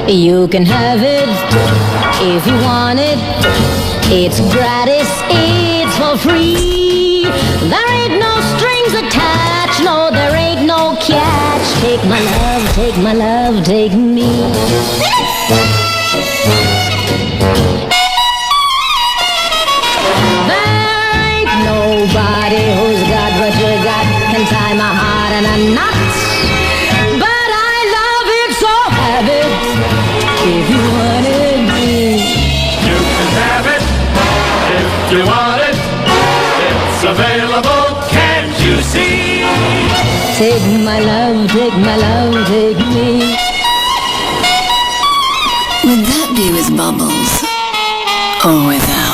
You can have it if you want it. It's gratis, it's for free. There ain't no strings attached, no, there ain't no catch. Take my love, take my love, take me. There ain't nobody who's got what you got, can tie my heart in a knot. But I love it, so have it if you want it. You can have it if you want it. It's available, can't you see? Take my love, take me. Would that be with bubbles or without?